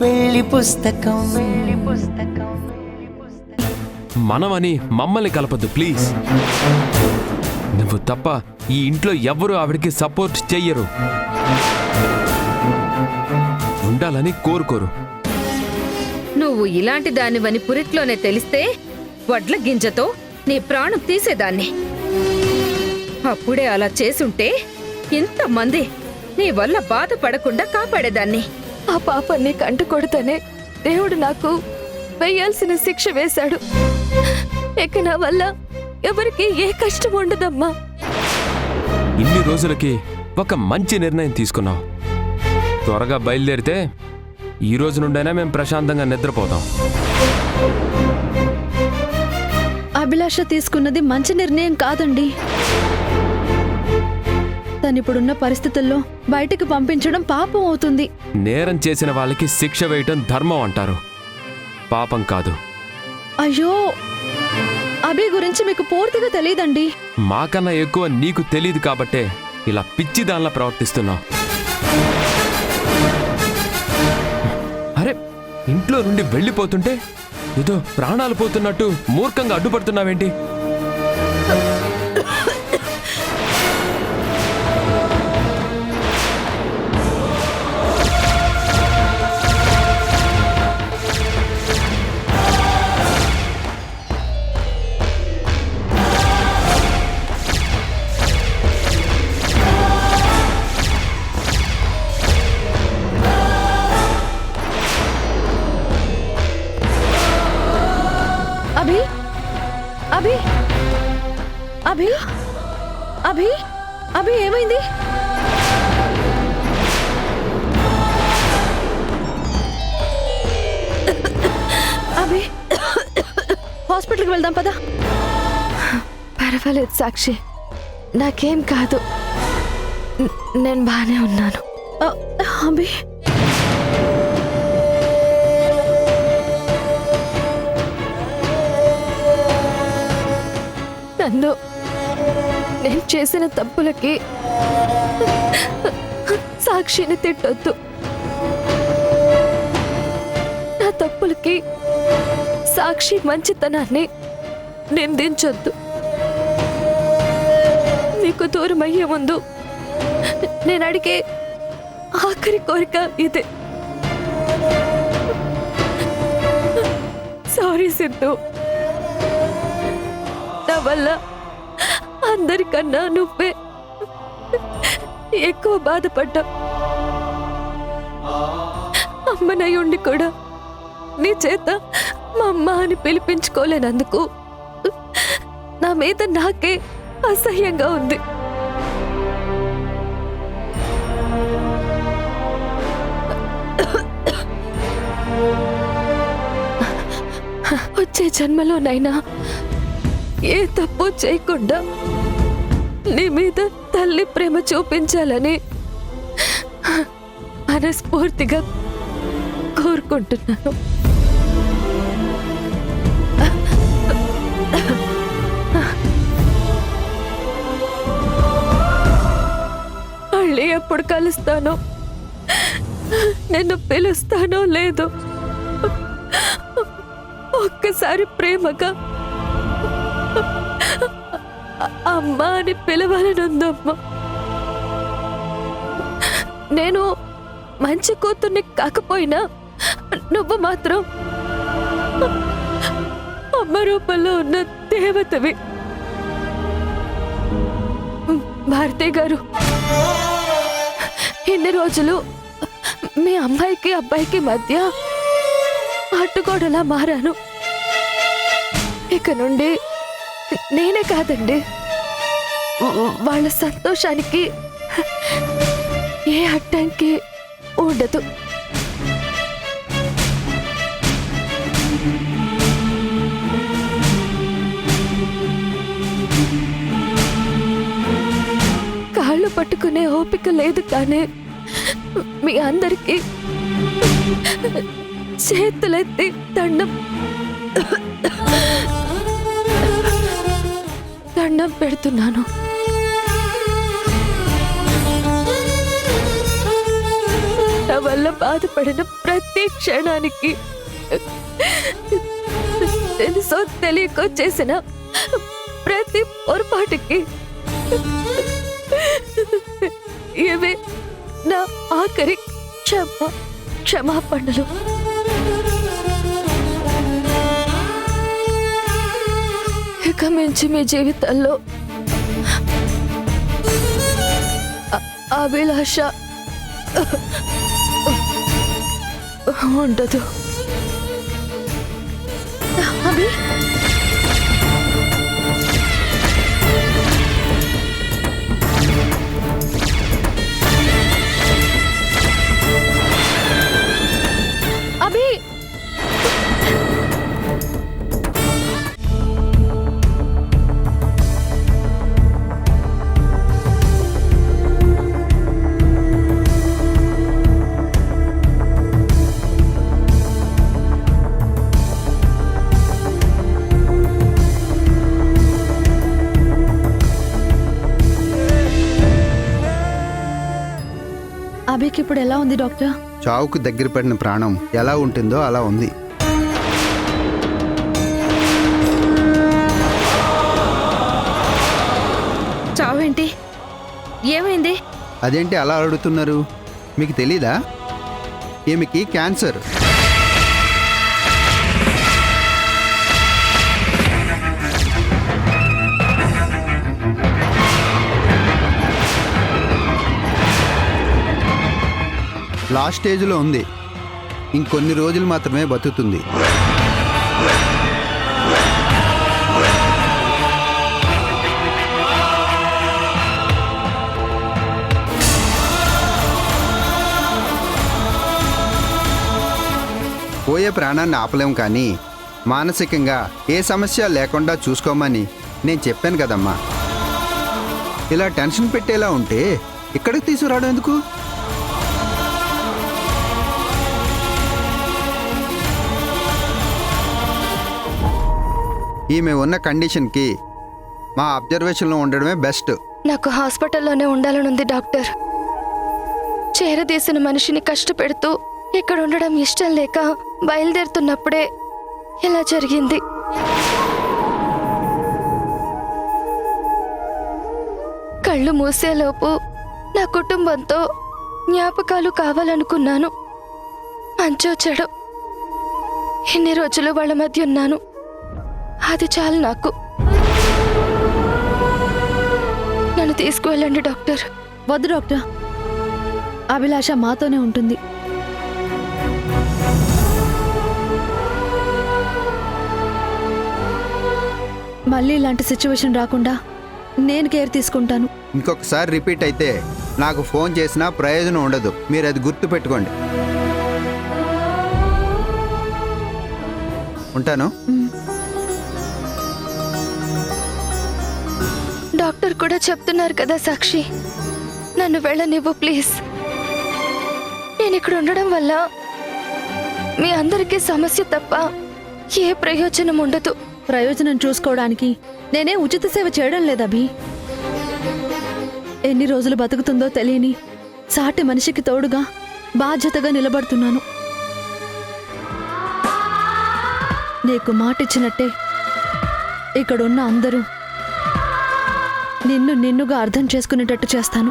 పెళ్లి పుస్తకం మనమని మమ్మల్ని కలపద్దు ప్లీజ్. నువ్వు తప్ప ఈ ఇంట్లో ఎవ్వరూ ఆవిడికి సపోర్ట్ చెయ్యరు, ఉండాలని కోరుకోరు. నువ్వు ఇలాంటి దానివని పురిట్లోనే తెలిస్తే వడ్ల గింజతో నీ ప్రాణం తీసేదాన్ని. అప్పుడే అలా చేసుంటే ఇంతమంది నీ వల్ల బాధపడకుండా కాపాడేదాన్ని. ఆ పాపాన్ని కంట కొడితేనే దేవుడు నాకు వేయాల్సిన శిక్ష వేశాడు. ఇక నా వల్ల ఎవరికి ఏ కష్టం ఉండదమ్మా. ఇన్ని రోజులకి ఒక మంచి నిర్ణయం తీసుకున్నావు. త్వరగా బయలుదేరితే ఈ రోజు నుండైనా మేము ప్రశాంతంగా నిద్రపోతాం. అభిలాష తీసుకున్నది మంచి నిర్ణయం కాదండి. తనిప్పుడున్న పరిస్థితుల్లో బయటికి పంపించడం పాపం అవుతుంది. నేరం చేసిన వాళ్ళకి శిక్ష వేయటం ధర్మం అంటారు, పాపం కాదు. అయ్యో, అభి గురించి మీకు పూర్తిగా తెలియదండి. మాకన్నా ఎక్కువ నీకు తెలీదు కాబట్టే ఇలా పిచ్చి దానిలా ప్రవర్తిస్తున్నావు. అరే, ఇంట్లో నుండి వెళ్ళిపోతుంటే ఏదో ప్రాణాలు పోతున్నట్టు మూర్ఖంగా అడ్డుపడుతున్నావేంటి? అభి అభి అభి అభి అభి ఏమైంది? అభి, హాస్పిటల్కి వెళ్దాం పదా. పర్వాలేదు సాక్షి, నాకేం కాదు, నేను బానే ఉన్నాను. అభి, నందు, నేను చేసిన తప్పులకి సాక్షిని తిట్టొద్దు. నా తప్పులకి సాక్షి మంచితనాన్ని నిందించొద్దు. నీకు దూరం అయ్యే ముందు నేను అడిగే ఆఖరి కోరిక ఇదే. సారీ సిద్ధు, నా వల్ల అందరికన్నా నువ్వే ఎక్కువ బాధపడ్డా. అమ్మనై ఉండి కూడా నీ చేత మా అమ్మ అని పిలిపించుకోలేనందుకు నా మీద నాకే అసహ్యంగా ఉంది. వచ్చే జన్మలోనైనా ఏ తప్పు చేయకుండా నీ మీద తల్లి ప్రేమ చూపించాలని మనస్ఫూర్తిగా కోరుకుంటున్నాను. మళ్ళీ ఎప్పుడు కలుస్తానో, నిన్ను పిలుస్తానో లేదో, ఒక్కసారి ప్రేమగా అమ్మా అని పిలవాలనుందమ్మా. నేను మంచి కూతుర్ని కాకపోయినా నువ్వు మాత్రం అమ్మ రూపంలో ఉన్న దేవతవి. భారతి గారు, ఇన్ని రోజులు మీ అమ్మాయికి అబ్బాయికి మధ్య అడ్డుగోడలా మారాను. ఇక నుండి నేనే కాదండి, వాళ్ళ సంతోషానికి ఏ అడ్డంకి ఉండదు. కాళ్ళు పట్టుకునే ఓపిక లేదు, కానీ మీ అందరికీ చేతులెత్తి దండం పెడుతున్నాను. నా వల్ల బాధపడిన ప్రతి క్షణానికి, తెలుసో తెలియకో చేసిన ప్రతి పొరపాటుకి ఇవే నా ఆఖరి క్షమాపణలు. ఇక మించి మీ జీవితంలో అభిలాష ఉండదు. అభి, అభి, అభికి ఇప్పుడు ఎలా ఉంది డాక్టర్? చావుకు దగ్గర పడిన ప్రాణం ఎలా ఉంటుందో అలా ఉంది. చావేంటి? ఏమైంది? అదేంటి అలా అడుగుతున్నారు? మీకు తెలీదా? ఈమెకి క్యాన్సర్. లాస్ట్ స్టేజ్లో ఉంది. ఇంకొన్ని రోజులు మాత్రమే బతుకుతుంది. పోయే ప్రాణాన్ని ఆపలేం, కానీ మానసికంగా ఏ సమస్య లేకుండా చూసుకోమని నేను చెప్పాను కదమ్మా. ఇలా టెన్షన్ పెట్టేలా ఉంటే ఇక్కడికి తీసుకురావడం ఎందుకు? ఈమె ఉన్న కండిషన్కి మా అబ్జర్వేషన్లో ఉండడమే బెస్ట్. నాకు హాస్పిటల్లోనే ఉండాలనుంది డాక్టర్. చేరదీసిన మనిషిని కష్టపెడుతూ ఇక్కడ ఉండడం ఇష్టం లేక బయలుదేరుతున్నప్పుడే ఇలా జరిగింది. కళ్ళు మూసేలోపు నా కుటుంబంతో జ్ఞాపకాలు కావాలనుకున్నాను. మంచో చెడో ఇన్ని రోజులు వాళ్ళ మధ్య ఉన్నాను. అది చాలు నాకు. నన్ను తీసుకువెళ్ళండి డాక్టర్. వద్దు డాక్టర్, అభిలాష మాతోనే ఉంటుంది. మళ్ళీ ఇలాంటి సిచ్యువేషన్ రాకుండా నేను కేర్ తీసుకుంటాను. ఇంకొకసారి రిపీట్ అయితే నాకు ఫోన్ చేసినా ప్రయోజనం ఉండదు. మీరు అది గుర్తుపెట్టుకోండి. ఉంటాను. డాక్టర్ కూడా చెప్తున్నారు కదా సాక్షి, నన్ను వెళ్ళనివ్వు ప్లీజ్. నేను ఇక్కడ ఉండడం వల్ల మీ అందరికీ సమస్య తప్ప ఏ ప్రయోజనం ఉండదు. ప్రయోజనం చూసుకోవడానికి నేనే ఉచిత సేవ చేయడం లేదభి. ఎన్ని రోజులు బతుకుతుందో తెలియని సాటి మనిషికి తోడుగా బాధ్యతగా నిలబడుతున్నాను. నీకు మాటిచ్చినట్టే ఇక్కడున్న అందరూ నిన్నుగా అర్థం చేసుకునేటట్టు చేస్తాను.